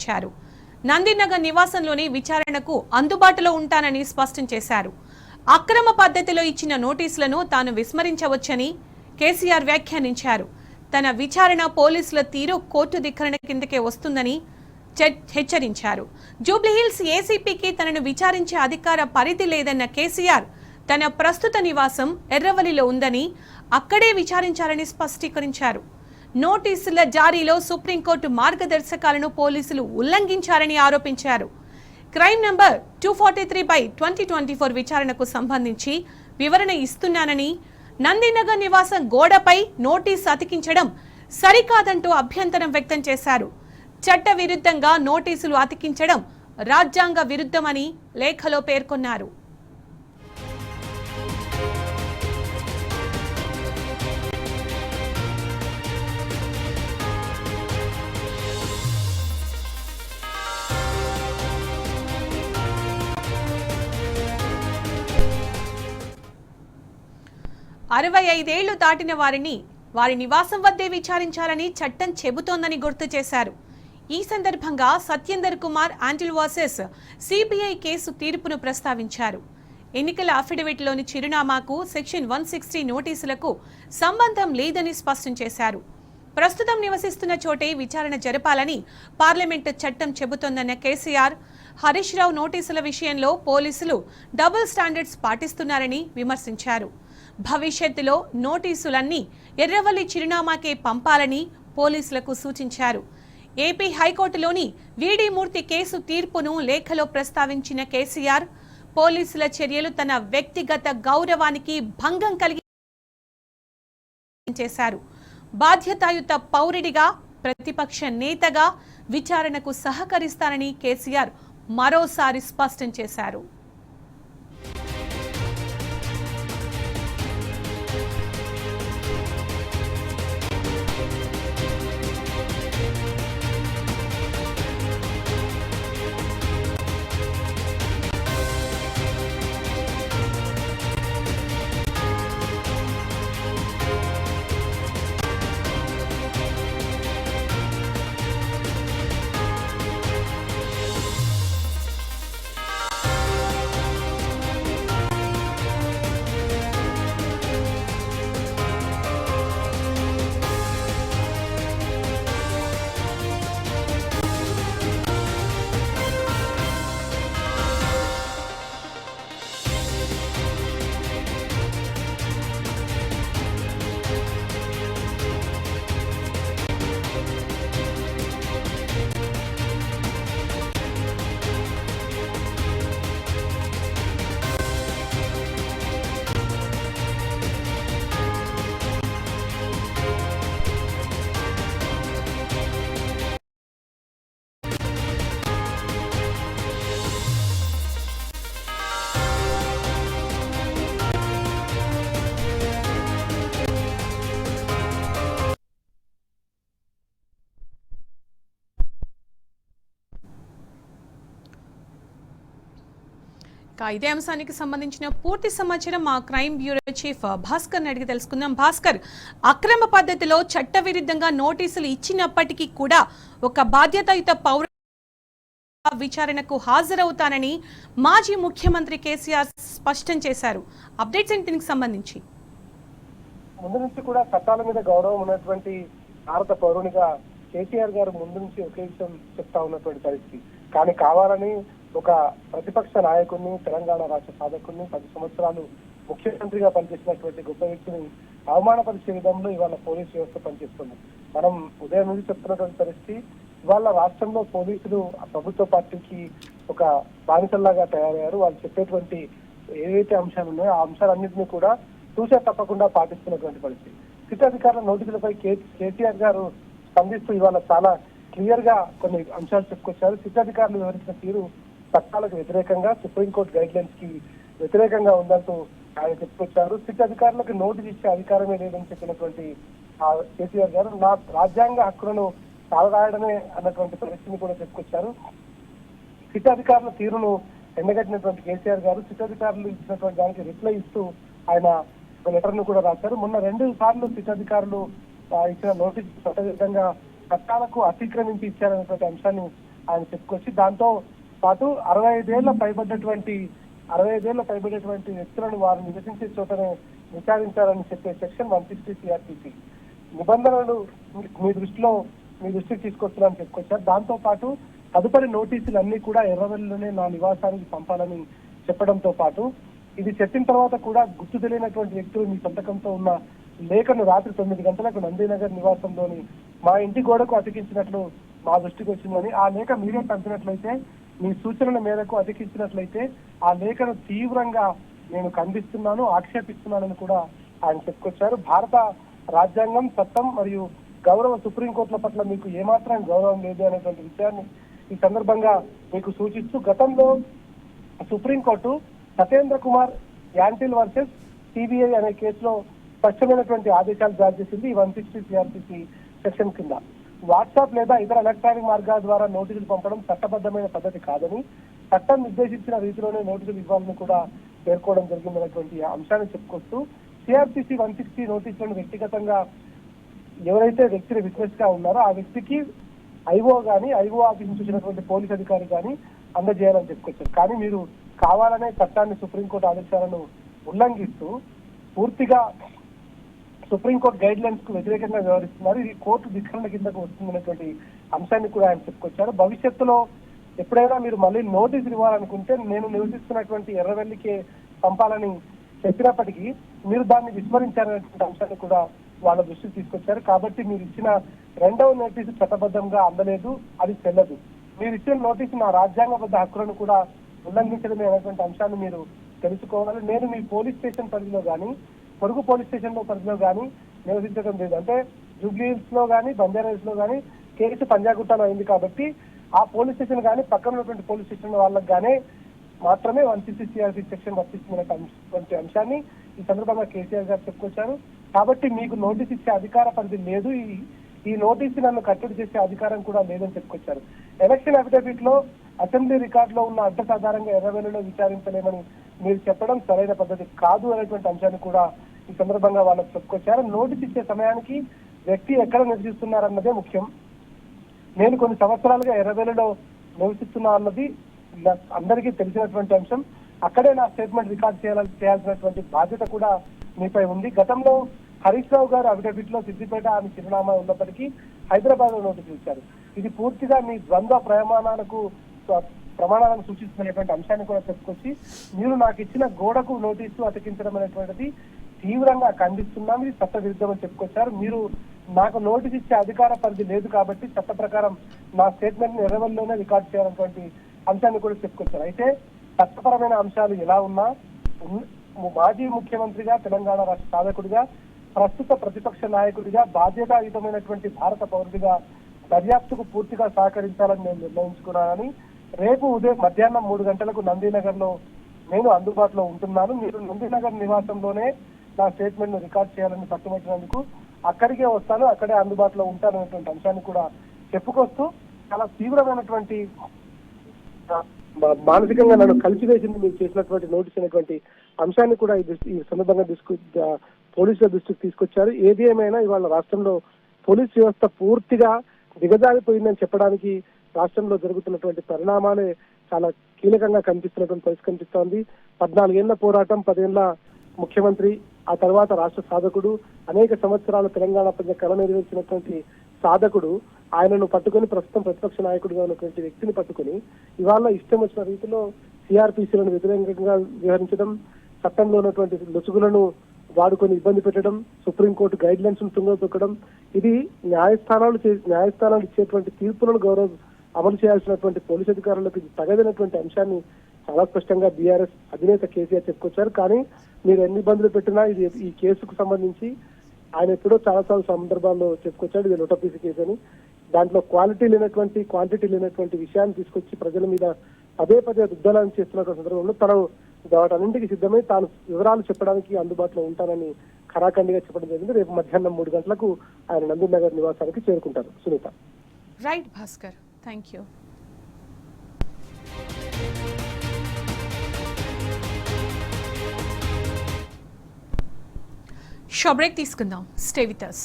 ఇచ్చారు. నందినగర్ నివాసంలోని విచారణకు అందుబాటులో ఉంటానని స్పష్టం చేశారు. అక్రమ పద్ధతిలో ఇచ్చిన నోటీసులను తాను విస్మరించవచ్చని కేసీఆర్ వ్యాఖ్యానించారు. తన విచారణ పోలీసుల తీరు కోర్టు ధిక్కరణ కిందకే వస్తుందని హెచ్చరించారు. జూబ్లీహిల్స్ ఏసీపీకి తనను విచారించే అధికార పరిధి లేదన్న కేసీఆర్ తన ప్రస్తుత నివాసం ఎర్రవల్లిలో ఉందని అక్కడే విచారించాలని స్పష్టీకరించారు. నోటీసుల జారీలో సుప్రీంకోర్టు మార్గదర్శకాలను పోలీసులు ఉల్లంఘించారని ఆరోపించారు. క్రైమ్ నంబర్ 243/2024 విచారణకు సంబంధించి వివరణ ఇస్తున్నానని, నందినగర్ నివాసం గోడపై నోటీసు అతికించడం సరికాదంటూ అభ్యంతరం వ్యక్తం చేశారు. చట్ట విరుద్ధంగా నోటీసులు అతికించడం రాజ్యాంగ విరుద్ధమని లేఖలో పేర్కొన్నారు. 65 ఏళ్లు దాటిన వారిని వారి నివాసం వద్దే విచారించాలని చట్టం చెబుతోందని గుర్తు చేశారు. ఈ సందర్భంగా Satyender Kumar until versus CBI case తీర్పును ప్రస్తావించారు. ఎన్నికల అఫిడవిట్లోని చిరునామాకు సెక్షన్ 160 నోటీసులకు సంబంధం లేదని స్పష్టం చేశారు. ప్రస్తుతం నివసిస్తున్న చోటే విచారణ జరపాలని పార్లమెంటు చట్టం చెబుతోందన్న కేసీఆర్, హరీష్ రావు నోటీసుల విషయంలో పోలీసులు డబుల్ స్టాండర్డ్స్ పాటిస్తున్నారని విమర్శించారు. భవిష్యత్తులో నోటీసులన్నీ ఎర్రవల్లి చిరునామాకే పంపాలని పోలీసులకు సూచించారు. ఏపీ హైకోర్టులోని వీడి మూర్తి కేసు తీర్పును లేఖలో ప్రస్తావించిన కేసీఆర్, పోలీసుల చర్యలు తన వ్యక్తిగత గౌరవానికి భంగం కలిగి చేశారు. బాధ్యతాయుత పౌరుడిగా, ప్రతిపక్ష నేతగా విచారణకు సహకరిస్తానని కేసీఆర్ మరోసారి స్పష్టం చేశారు. ఇదే అంశానికి సంబంధించిన పూర్తి సమాచారం మా క్రైమ్ బ్యూరో చీఫ్ భాస్కర్ అడిగి తెలుసుకుందాం. భాస్కర్, అక్రమ పద్ధతిలో చట్టవిరుద్ధంగా నోటీసులు ఇచ్చినప్పటికీ కూడా ఒక బాధ్యతాయుత పౌర విచారణకు హాజరవుతానని మాజీ ముఖ్యమంత్రి కేసీఆర్ స్పష్టం చేశారు. అప్డేట్స్ ఏంటి దీనికి సంబంధించి? ముందు నుంచి కూడా చట్టాల మీద గౌరవం ఉన్నటువంటి భారత పౌరునిగా కేసీఆర్ గారు ముందు నుంచి ఒకే విషయం చెప్తా ఉన్నటువంటి పరిస్థితి. కానీ కావాలని ఒక ప్రతిపక్ష నాయకుడిని, తెలంగాణ రాష్ట్ర సాధకుడిని, 10 సంవత్సరాలు ముఖ్యమంత్రిగా పనిచేసినటువంటి గొప్ప వ్యక్తిని అవమానపరిచే విధంలో ఇవాళ పోలీసు వ్యవస్థ పనిచేస్తుంది. మనం ఉదయం నుంచి చెప్తున్నటువంటి పరిస్థితి, ఇవాళ రాష్ట్రంలో పోలీసులు ప్రభుత్వ పార్టీకి ఒక బానిసల్లాగా తయారయ్యారు. వాళ్ళు చెప్పేటువంటి ఏవైతే అంశాలు ఉన్నాయో ఆ అంశాలన్నింటినీ కూడా చూసే తప్పకుండా పాటిస్తున్నటువంటి పరిస్థితి. సిట్ అధికారుల నోటీసులపై కేసీఆర్ గారు స్పందిస్తూ ఇవాళ చాలా క్లియర్ గా కొన్ని అంశాలు చెప్పుకొచ్చారు. సిట్ అధికారులు వివరించిన తీరు చట్టాలకు వ్యతిరేకంగా, సుప్రీంకోర్టు గైడ్ లైన్స్ కి వ్యతిరేకంగా ఉందంటూ ఆయన చెప్పుకొచ్చారు. సిట్ అధికారులకు నోటీస్ ఇచ్చే అధికారమే లేదని చెప్పినటువంటి కేసీఆర్ గారు నా రాజ్యాంగ హక్కులను కాలరాయడమే అన్నటువంటి పరిస్థితిని కూడా చెప్పుకొచ్చారు. సిట్ అధికారుల తీరును ఎండగట్టినటువంటి కేసీఆర్ గారు సిట్ అధికారులు ఇచ్చినటువంటి దానికి రిప్లై ఇస్తూ ఆయన ఒక లెటర్ ను కూడా రాశారు. మొన్న 2 సార్లు సిట్ అధికారులు ఇచ్చిన నోటీసు చట్టవిధంగా చట్టాలకు అతిక్రమించి ఇచ్చారనేటువంటి అంశాన్ని ఆయన చెప్పుకొచ్చి దాంతో పాటు 65 ఏళ్ల పైబడ్డటువంటి వ్యక్తులను వారు నివసించే చోటనే విచారించాలని చెప్పే సెక్షన్ 160 సిఆర్పిసి నిబంధనలు మీ దృష్టికి తీసుకొస్తున్నారని చెప్పుకొచ్చారు. దాంతో పాటు తదుపరి నోటీసులు అన్ని కూడా ఎర్రవెల్లిలోనే నా నివాసానికి పంపాలని చెప్పడంతో పాటు ఇది చెప్పిన తర్వాత కూడా గుర్తు తెలియనటువంటి వ్యక్తులు మీ సంతకంతో ఉన్న లేఖను రాత్రి 9 గంటలకు నందీనగర్ నివాసంలోని మా ఇంటి గోడకు అతికించినట్లు మా దృష్టికి వచ్చిందని, ఆ లేఖ మీరే పంపినట్లయితే మీ సూచనల మేరకు అతికించినట్లయితే ఆ లేఖను తీవ్రంగా నేను ఖండిస్తున్నాను, ఆక్షేపిస్తున్నానని కూడా ఆయన చెప్పుకొచ్చారు. భారత రాజ్యాంగం, చట్టం మరియు గౌరవ సుప్రీంకోర్టుల పట్ల మీకు ఏమాత్రం గౌరవం లేదు అనేటువంటి విషయాన్ని ఈ సందర్భంగా మీకు సూచిస్తూ గతంలో supreme court Satyendra Kumar Antil versus CBI అనే కేసులో స్పష్టమైనటువంటి ఆదేశాలు జారీ చేసింది. 160 సిఆర్పిసి సెక్షన్ కింద వాట్సాప్ లేదా ఇతర ఎలక్ట్రానిక్ మార్గాల ద్వారా నోటీసులు పంపడం చట్టబద్ధమైన పద్ధతి కాదని, చట్టం నిర్దేశించిన రీతిలోనే నోటీసులు ఇవ్వాలని కూడా పేర్కోవడం జరిగిందనేటువంటి అంశాన్ని చెప్పుకొస్తూ సిఆర్పిసి 160 నోటీసులను వ్యక్తిగతంగా ఎవరైతే వ్యక్తిని విట్నెస్ గా ఉన్నారో ఆ వ్యక్తికి ఐఓ ఆఫీస్ నుంచి వచ్చినటువంటి పోలీస్ అధికారి కానీ అందజేయాలని చెప్పుకొచ్చారు. కానీ మీరు కావాలనే చట్టాన్ని సుప్రీంకోర్టు ఆదేశాలను ఉల్లంఘిస్తూ పూర్తిగా సుప్రీంకోర్టు గైడ్ లైన్స్ కు వ్యతిరేకంగా వ్యవహరిస్తున్నారు. ఇది కోర్టు ధిక్కరణ కిందకు వస్తుందనేటువంటి అంశాన్ని కూడా ఆయన చెప్పుకొచ్చారు. భవిష్యత్తులో ఎప్పుడైనా మీరు మళ్ళీ నోటీసులు ఇవ్వాలనుకుంటే నేను నివసిస్తున్నటువంటి ఎర్రవెల్లికే పంపాలని చెప్పినప్పటికీ మీరు దాన్ని విస్మరించారనేటువంటి అంశాన్ని కూడా వాళ్ళ దృష్టికి తీసుకొచ్చారు. కాబట్టి మీరు ఇచ్చిన 2వ నోటీసు చట్టబద్ధంగా అందలేదు, అది చెల్లదు. మీరు ఇచ్చిన నోటీసు నా రాజ్యాంగబద్ధ హక్కులను కూడా ఉల్లంఘించడమే అనేటువంటి అంశాన్ని మీరు తెలుసుకోవాలి. నేను మీ పోలీస్ స్టేషన్ పరిధిలో కానీ పొరుగు పోలీస్ స్టేషన్ పరిధిలో కానీ నివసించడం లేదు. అంటే జూబ్లీ హిల్స్ లో కానీ బంజారాహిల్స్ లో కానీ కేసు పంజాగుట్టలో అయింది కాబట్టి ఆ పోలీస్ స్టేషన్ కానీ పక్కన ఉన్నటువంటి పోలీస్ స్టేషన్ వాళ్ళకి కానీ మాత్రమే 160 సిఆర్పి సెక్షన్ వర్తిస్తున్నటువంటి అంశాన్ని ఈ సందర్భంగా కేసీఆర్ గారు చెప్పుకొచ్చారు. కాబట్టి మీకు నోటీస్ ఇచ్చే అధికార పరిధి లేదు, ఈ నోటీసు నన్ను కట్టడి చేసే అధికారం కూడా లేదని చెప్పుకొచ్చారు. ఎలక్షన్ అఫిడవిట్ లో అసెంబ్లీ రికార్డు లో ఉన్న అడ్రస్ ఆధారంగా ఎర్రవెల్లిలో విచారించలేమని మీరు చెప్పడం సరైన పద్ధతి కాదు అనేటువంటి అంశాన్ని కూడా ఈ సందర్భంగా వాళ్ళకు చెప్పుకొచ్చారు. నోటీస్ ఇచ్చే సమయానికి వ్యక్తి ఎక్కడ నివసిస్తున్నారన్నదే ముఖ్యం. నేను కొన్ని సంవత్సరాలుగా ఎర్రవెల్లిలో నివసిస్తున్నా అన్నది అందరికీ తెలిసినటువంటి అంశం. అక్కడే నా స్టేట్మెంట్ రికార్డ్ చేయాల్సినటువంటి బాధ్యత కూడా మీపై ఉంది. గతంలో హరీష్ రావు గారు అఫిడవిట్ లో సిద్దిపేట అని చిరునామా ఉన్నప్పటికీ హైదరాబాద్ లో నోటీసులు ఇచ్చారు. ఇది పూర్తిగా మీ ద్వంద్వ ప్రమాణాలను సూచిస్తున్నటువంటి అంశాన్ని కూడా చెప్పుకొచ్చి మీరు నాకు ఇచ్చిన గోడకు నోటీసు అతికించడం అనేటువంటిది తీవ్రంగా ఖండిస్తున్నాం, ఇది చట్ట విరుద్ధం అని చెప్పుకొచ్చారు. మీరు నాకు నోటీస్ ఇచ్చే అధికార పరిధి లేదు కాబట్టి చట్ట ప్రకారం నా స్టేట్మెంట్ ని ఎర్రవెల్లిలోనే రికార్డ్ చేయాలన్నటువంటి అంశాన్ని కూడా చెప్పుకొచ్చారు. అయితే చట్టపరమైన అంశాలు ఎలా ఉన్నా మాజీ ముఖ్యమంత్రిగా, తెలంగాణ రాష్ట్ర సాధకుడిగా, ప్రస్తుత ప్రతిపక్ష నాయకుడిగా, బాధ్యతాయుతమైనటువంటి భారత పౌరుడిగా దర్యాప్తుకు పూర్తిగా సహకరించాలని నేను నిర్ణయించుకున్నానని, రేపు ఉదయం మధ్యాహ్నం 3 గంటలకు నందీనగర్ లో నేను అందుబాటులో ఉంటున్నాను. మీరు నందీనగర్ నివాసంలోనే నా స్టేట్మెంట్ ను రికార్డ్ చేయాలని పట్టుబట్టినందుకు అక్కడికే వస్తాను, అక్కడే అందుబాటులో ఉంటాను అనేటువంటి అంశాన్ని కూడా చెప్పుకొస్తూ చాలా తీవ్రమైనటువంటి మానసికంగా నన్ను కలిసివేసింది మీరు చేసినటువంటి నోటీస్ అనేటువంటి అంశాన్ని కూడా ఈ సందర్భంగా పోలీసుల దృష్టికి తీసుకొచ్చారు. ఏది ఏమైనా ఇవాళ రాష్ట్రంలో పోలీస్ వ్యవస్థ పూర్తిగా దిగజారిపోయిందని చెప్పడానికి రాష్ట్రంలో జరుగుతున్నటువంటి పరిణామాలే చాలా కీలకంగా కనిపిస్తున్నటువంటి పరిస్థితి కనిపిస్తోంది. 14 ఏళ్ల పోరాటం, 10 ఏళ్ల ముఖ్యమంత్రి, ఆ తర్వాత రాష్ట్ర సాధకుడు, అనేక సంవత్సరాల తెలంగాణ ప్రజల కళ నెరవేర్చినటువంటి సాధకుడు, ఆయనను పట్టుకొని ప్రస్తుతం ప్రతిపక్ష నాయకుడిగా ఉన్నటువంటి వ్యక్తిని పట్టుకొని ఇవాళ ఇష్టం వచ్చిన రీతిలో సిఆర్పిసిలను వ్యతిరేకంగా వ్యవహరించడం, చట్టంలో ఉన్నటువంటి లొసుగులను వాడుకొని ఇబ్బంది పెట్టడం, సుప్రీంకోర్టు గైడ్ లైన్స్ తుంగతొక్కడం, ఇది న్యాయస్థానాలు ఇచ్చేటువంటి తీర్పులను అమలు చేయాల్సినటువంటి పోలీసు అధికారులకు ఇది తగదైనటువంటి అంశాన్ని చాలా స్పష్టంగా బీఆర్ఎస్ అధినేత కేసీఆర్ చెప్పుకొచ్చారు. కానీ మీరు ఎన్ని ఇబ్బందులు పెట్టినా ఇది ఈ కేసుకు సంబంధించి ఆయన ఎప్పుడో చాలా సందర్భాల్లో చెప్పుకొచ్చాడు, ఇది నోటపీసీ కేసు అని. దాంట్లో క్వాంటిటీ లేనటువంటి విషయాన్ని తీసుకొచ్చి ప్రజల మీద పదే దుద్దలాన్ని చేస్తున్న సందర్భంలో తను వాటన్నింటికి సిద్ధమై తాను వివరాలు చెప్పడానికి అందుబాటులో ఉంటానని ఖరాఖండిగా చెప్పడం జరిగింది. రేపు మధ్యాహ్నం 3 గంటలకు ఆయన నందీనగర్ నివాసానికి చేరుకుంటారు. Sunitha. Right Bhaskar, thank you. Show break తీసుకుందాం. Stay with us.